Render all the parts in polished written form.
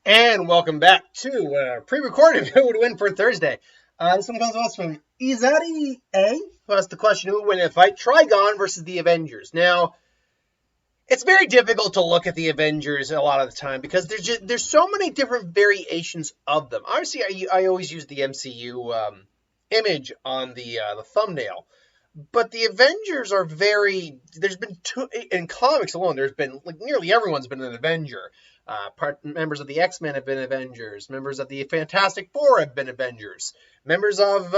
And welcome back to pre-recorded Who Would Win for Thursday. This one comes to us from Izadi A, who asked the question, who would win in a fight, Trigon versus the Avengers. Now, it's very difficult to look at the Avengers a lot of the time because there's so many different variations of them. Obviously, I always use the MCU image on the thumbnail. But the Avengers are there's been in comics alone, there's been, nearly everyone's been an Avenger. Members of the X-Men have been Avengers. Members of the Fantastic Four have been Avengers. Members of,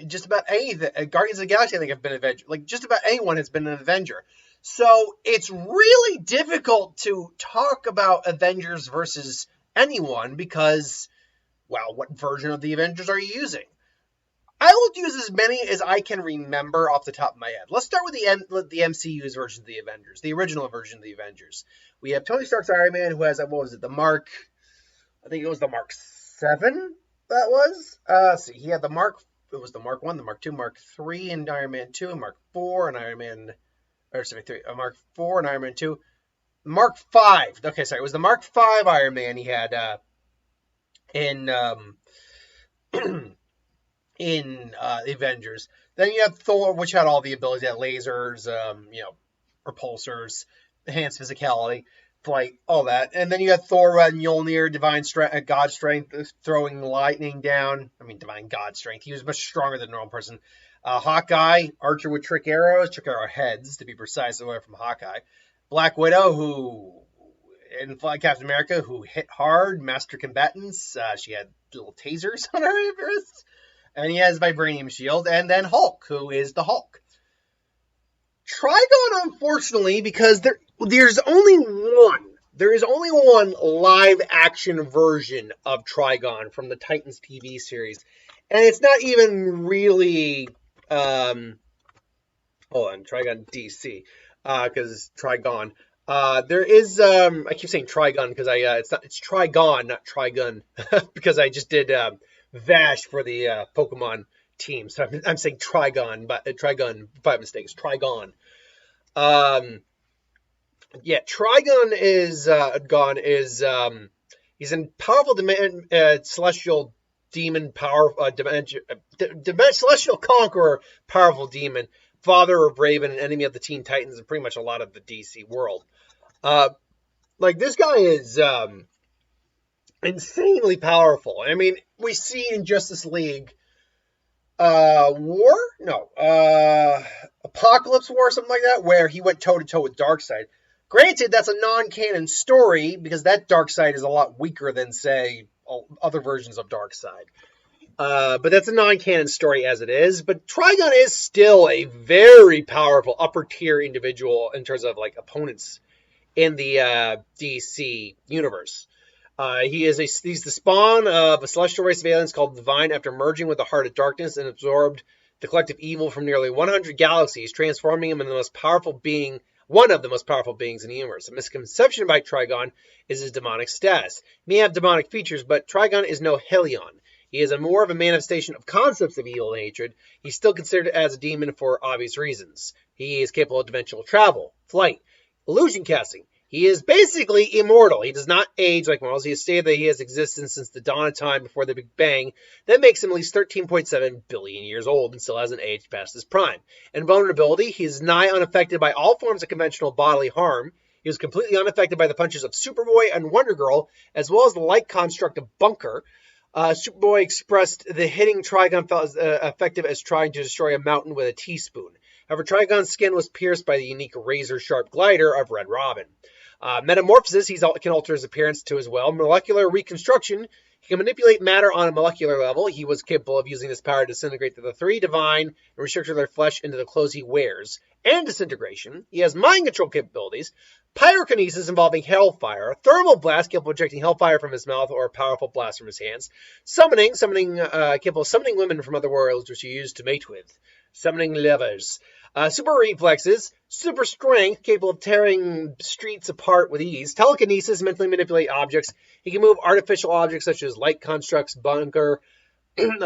just about any, Guardians of the Galaxy, I think, have been Avengers. Just about anyone has been an Avenger. So it's really difficult to talk about Avengers versus anyone because, what version of the Avengers are you using? I will use as many as I can remember off the top of my head. Let's start with the MCU's version of the Avengers, the original version of the Avengers. We have Tony Stark's Iron Man, who has, the Mark 7, that was? He had the Mark 1, the Mark 2, Mark 3 in Iron Man 2, and Mark 4 in Iron Man, Mark 4 and Iron Man 2. Mark 5, okay, sorry, it was the Mark 5 Iron Man he had in Avengers. Then you have Thor, which had all the abilities, had lasers, repulsors, enhanced physicality, flight, all that. And then you have Thor and Mjolnir, divine strength, God strength, throwing lightning down. Divine God strength. He was much stronger than a normal person. Hawkeye, archer with trick arrow heads, to be precise, away from Hawkeye. Black Widow, who in Captain America, who hit hard, master combatants. She had little tasers on her wrists. And he has Vibranium Shield. And then Hulk, who is the Hulk. Trigon, unfortunately, because there's only one. There is only one live-action version of Trigon from the Titans TV series. And it's not even really... Trigon DC. Because Trigon. There is... I keep saying Trigon because it's Trigon, not Trigun. Because I just did... Vash for the Pokemon team. So I'm saying Trigon, but Trigon, by mistake, it's Trigon. Trigon is he's a powerful celestial demon, celestial conqueror, powerful demon, father of Raven, and enemy of the Teen Titans, and pretty much a lot of the DC world. This guy is insanely powerful. We see in Justice League Apocalypse War, something like that, where he went toe-to-toe with Darkseid. Granted, that's a non-canon story, because that Darkseid is a lot weaker than, say, other versions of Darkseid. But that's a non-canon story as it is. But Trigon is still a very powerful upper-tier individual in terms of, opponents in the DC universe. He's the spawn of a celestial race of aliens called Divine. After merging with the Heart of Darkness and absorbed the collective evil from nearly 100 galaxies, transforming him into one of the most powerful beings in the universe. A misconception about Trigon is his demonic status. He may have demonic features, but Trigon is no Helion. He is more of a manifestation of concepts of evil and hatred. He's still considered as a demon for obvious reasons. He is capable of dimensional travel, flight, illusion casting. He is basically immortal. He does not age like mortals. He has stated that he has existed since the dawn of time before the Big Bang. That makes him at least 13.7 billion years old and still hasn't aged past his prime. And vulnerability, he is nigh unaffected by all forms of conventional bodily harm. He was completely unaffected by the punches of Superboy and Wonder Girl, as well as the light construct of Bunker. Superboy expressed the hitting Trigon felt as effective as trying to destroy a mountain with a teaspoon. However, Trigon's skin was pierced by the unique razor-sharp glider of Red Robin. Metamorphosis, he can alter his appearance too as well. Molecular reconstruction, he can manipulate matter on a molecular level. He was capable of using this power to disintegrate the three Divine and restructure their flesh into the clothes he wears. And disintegration, he has mind control capabilities. Pyrokinesis involving hellfire. Thermal blast, capable of projecting hellfire from his mouth or a powerful blast from his hands. Summoning, capable of summoning women from other worlds which he used to mate with. Summoning lovers. Super reflexes, super strength, capable of tearing streets apart with ease. Telekinesis, mentally manipulate objects. He can move artificial objects such as light constructs, bunker, and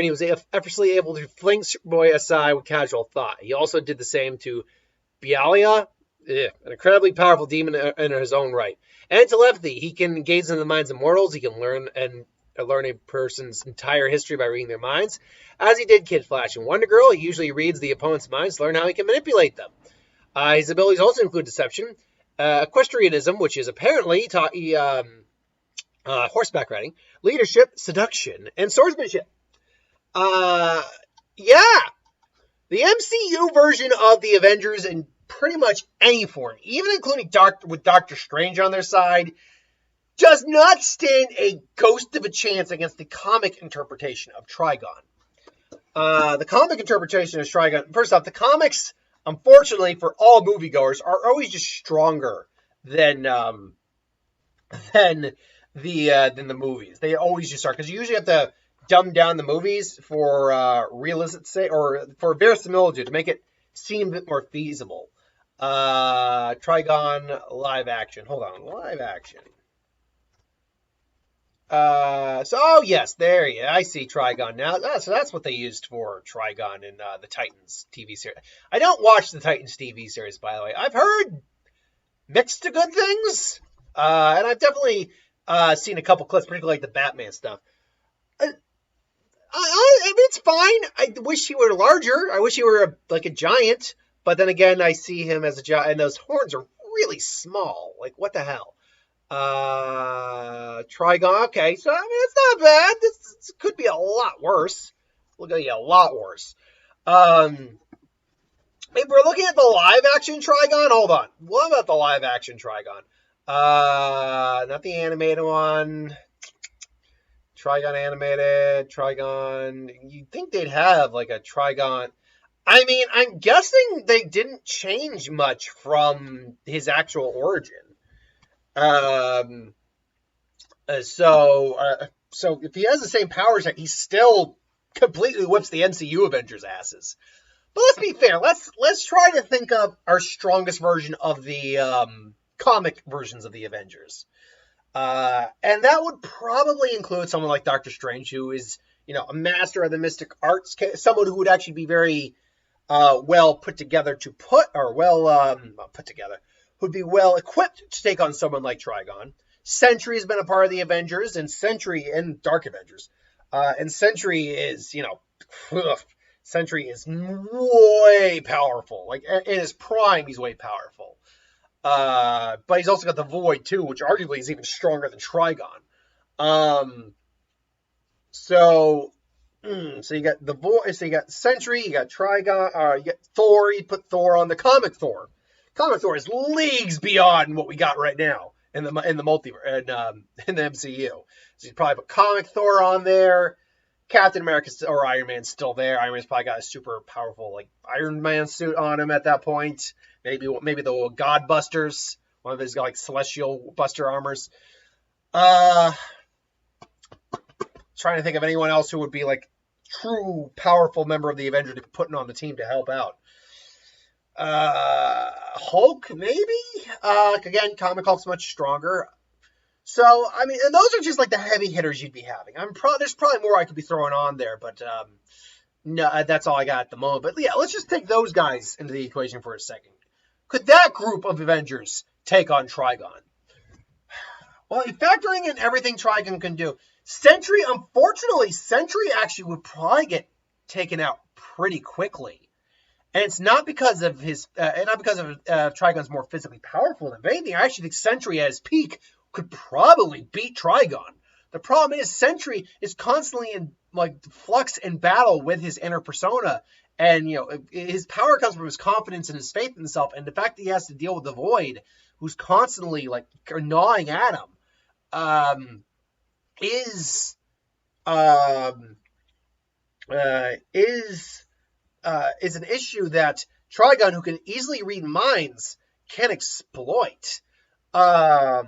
he was effortlessly able to fling Superboy aside with casual thought. He also did the same to Bialia, Yeah, an incredibly powerful demon in his own right. And telepathy, he can gaze into the minds of mortals. He can learn a person's entire history by reading their minds, as he did Kid Flash and Wonder Girl. He usually reads the opponent's minds to learn how he can manipulate them. His abilities also include deception, equestrianism, which is apparently horseback riding, leadership, seduction, and swordsmanship. Yeah, the MCU version of the Avengers in pretty much any form, even including with Doctor Strange on their side, does not stand a ghost of a chance against the comic interpretation of Trigon. The comic interpretation of Trigon, first off, the comics, unfortunately for all moviegoers, are always just stronger than the movies. They always just are, because you usually have to dumb down the movies for realistic sake, or for verisimilitude, to make it seem a bit more feasible. Trigon live action. Hold on, live action. Yes, there you. I see Trigon now. So that's what they used for Trigon in the Titans TV series. I don't watch the Titans TV series, by the way. I've heard mixed to good things, and I've definitely seen a couple clips, particularly like the Batman stuff. It's fine. I wish he were larger. I wish he were like a giant. But then again, I see him as a giant, and those horns are really small. Like, what the hell? Trigon. Okay, so I mean, it's not bad. This could be a lot worse. Look at a lot worse. If we're looking at the live action Trigon, hold on. What about the live action Trigon? Not the animated one. Trigon animated, Trigon. You'd think they'd have like a Trigon. I mean, I'm guessing they didn't change much from his actual origin. So if he has the same powers, he still completely whips the MCU Avengers asses. But let's be fair. Let's try to think of our strongest version of the comic versions of the Avengers. And that would probably include someone like Doctor Strange, who is, a master of the mystic arts, someone who would actually be very well put together who'd be well equipped to take on someone like Trigon. Sentry has been a part of the Avengers, and Dark Avengers. And Sentry is, Sentry is way powerful. Like, in his prime, he's way powerful. But he's also got the Void too, which arguably is even stronger than Trigon. So you got the Void, so you got Sentry, you got Trigon, you got Thor. You put Thor on the comic Thor. Comic Thor is leagues beyond what we got right now in the multiverse and in the MCU. So you probably put comic Thor on there. Captain America or Iron Man's still there. Iron Man's probably got a super powerful like Iron Man suit on him at that point. Maybe the God Busters, one of his like celestial buster armors. Trying to think of anyone else who would be like true powerful member of the Avengers to be putting on the team to help out. Hulk maybe. Again, comic Hulk's much stronger. So I mean, and those are just like the heavy hitters you'd be having. There's probably more I could be throwing on there, but no, that's all I got at the moment. But yeah, let's just take those guys into the equation for a second. Could that group of Avengers take on Trigon? Well, factoring in everything Trigon can do, Sentry actually would probably get taken out pretty quickly. And it's not because of Trigon's more physically powerful. If anything, I actually think Sentry at his peak could probably beat Trigon. The problem is Sentry is constantly in like flux and battle with his inner persona. And, his power comes from his confidence and his faith in himself. And the fact that he has to deal with the Void, who's constantly like gnawing at him, is an issue that Trigon, who can easily read minds, can exploit. I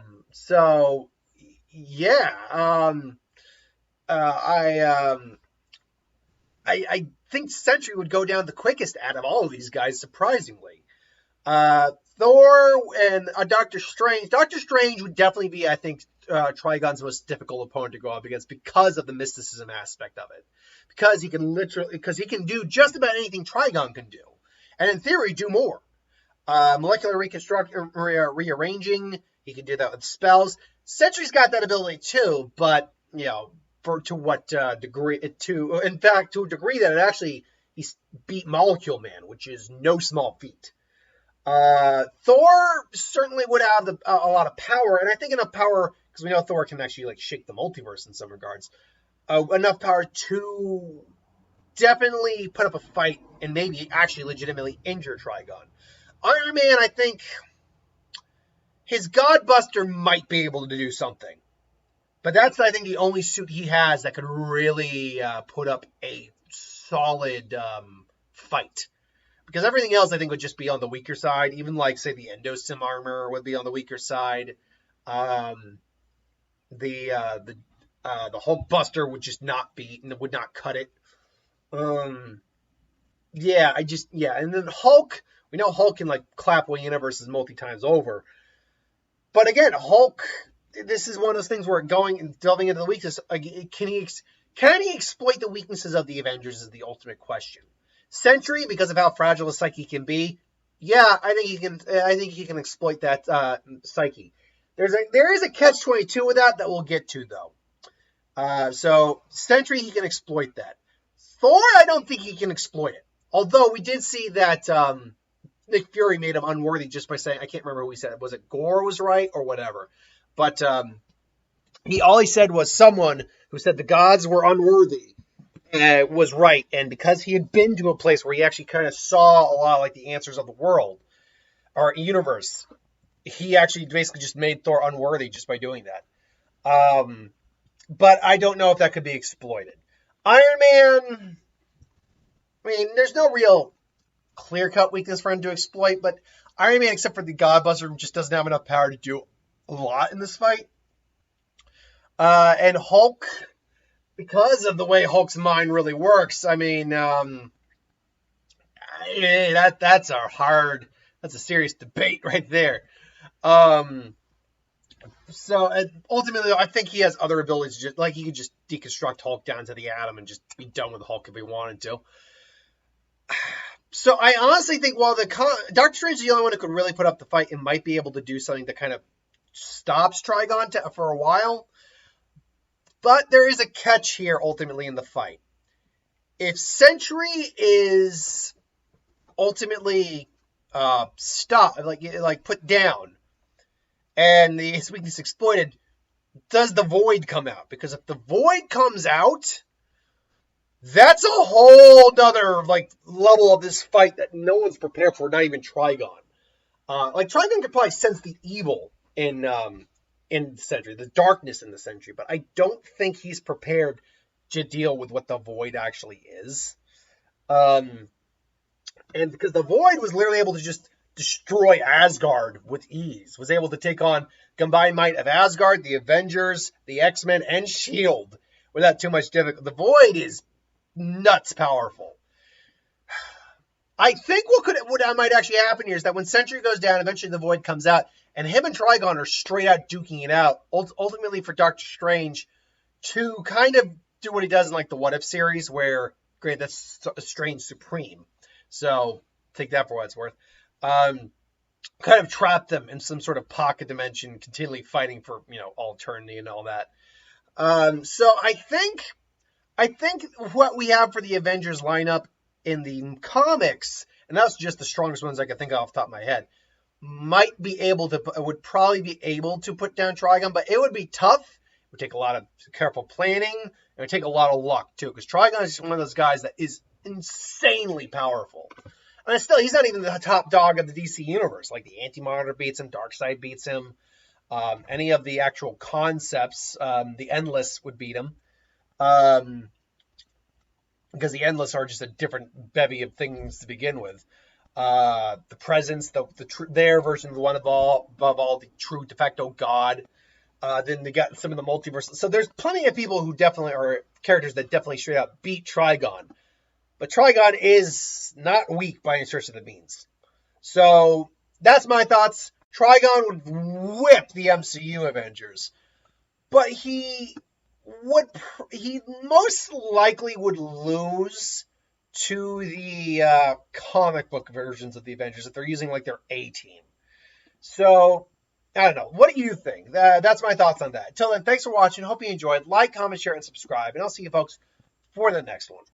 think Sentry would go down the quickest out of all of these guys, surprisingly. Thor and Doctor Strange. Doctor Strange would definitely be, I think, Trigon's most difficult opponent to go up against because of the mysticism aspect of it. Because he can do just about anything Trigon can do. And in theory, do more. Molecular rearranging, he can do that with spells. Sentry's got that ability too, but to what degree? In fact, to a degree that it actually he beat Molecule Man, which is no small feat. Thor certainly would have a lot of power, and I think enough power because we know Thor can actually shake the multiverse in some regards. Enough power to definitely put up a fight and maybe actually legitimately injure Trigon. Iron Man, I think his Godbuster might be able to do something. But that's, I think, the only suit he has that could really put up a solid fight. Because everything else, I think, would just be on the weaker side. Even, say, the Endosim armor would be on the weaker side. The Hulkbuster would just would not cut it. And then Hulk, we know Hulk can clap away universes multi-times over. But again, Hulk, this is one of those things where delving into the weakness, can he exploit the weaknesses of the Avengers is the ultimate question. Sentry, because of how fragile a psyche can be, I think he can exploit that psyche. There is a catch-22 with that we'll get to though. So Sentry, he can exploit that. Thor, I don't think he can exploit it. Although we did see that Nick Fury made him unworthy just by saying, I can't remember who he said it. Was it Gore was right or whatever? But all he said was someone who said the gods were unworthy was right. And because he had been to a place where he actually kind of saw a lot of the answers of the world or universe, he actually basically just made Thor unworthy just by doing that. But I don't know if that could be exploited. Iron Man, there's no real clear-cut weakness for him to exploit, but Iron Man, except for the Godbuster, just doesn't have enough power to do a lot in this fight. And Hulk, because of the way Hulk's mind really works, that's a serious debate right there. So ultimately, I think he has other abilities. He could just deconstruct Hulk down to the atom and just be done with Hulk if he wanted to. So I honestly think while Doctor Strange is the only one who could really put up the fight and might be able to do something that kind of stops Trigon for a while. But there is a catch here ultimately in the fight. If Sentry is ultimately stopped, put down, and his weakness exploited, does the Void come out? Because if the Void comes out, that's a whole other level of this fight that no one's prepared for, not even Trigon. Trigon could probably sense the evil in Sentry, the darkness in the Sentry, but I don't think he's prepared to deal with what the Void actually is. And because the Void was literally able to just destroy Asgard with ease, was able to take on combined might of Asgard, the Avengers, the X-Men, and S.H.I.E.L.D. without too much difficulty. The Void is nuts powerful. I think what might actually happen here is that when Sentry goes down, eventually the Void comes out, and him and Trigon are straight out duking it out, ultimately for Doctor Strange to kind of do what he does in the What If series, where, great, that's Strange Supreme. So take that for what it's worth. Kind of trap them in some sort of pocket dimension, continually fighting for, all eternity and all that. So I think what we have for the Avengers lineup in the comics, and that's just the strongest ones I can think of off the top of my head, would probably be able to put down Trigon, but it would be tough. It would take a lot of careful planning. It would take a lot of luck too, because Trigon is one of those guys that is insanely powerful. And still, he's not even the top dog of the DC universe. The Anti-Monitor beats him, Darkseid beats him. Any of the actual concepts, the Endless would beat him. Because the Endless are just a different bevy of things to begin with. The Presence, their version of the one above all, the true de facto god. Then they got some of the multiverse. So there's plenty of people who definitely are characters that definitely straight up beat Trigon. But Trigon is not weak by any stretch of the means. So that's my thoughts. Trigon would whip the MCU Avengers. But he most likely would lose to the comic book versions of the Avengers, that they're using like their A team. So, I don't know. What do you think? That's my thoughts on that. Till then, thanks for watching. Hope you enjoyed. Like, comment, share, and subscribe. And I'll see you folks for the next one.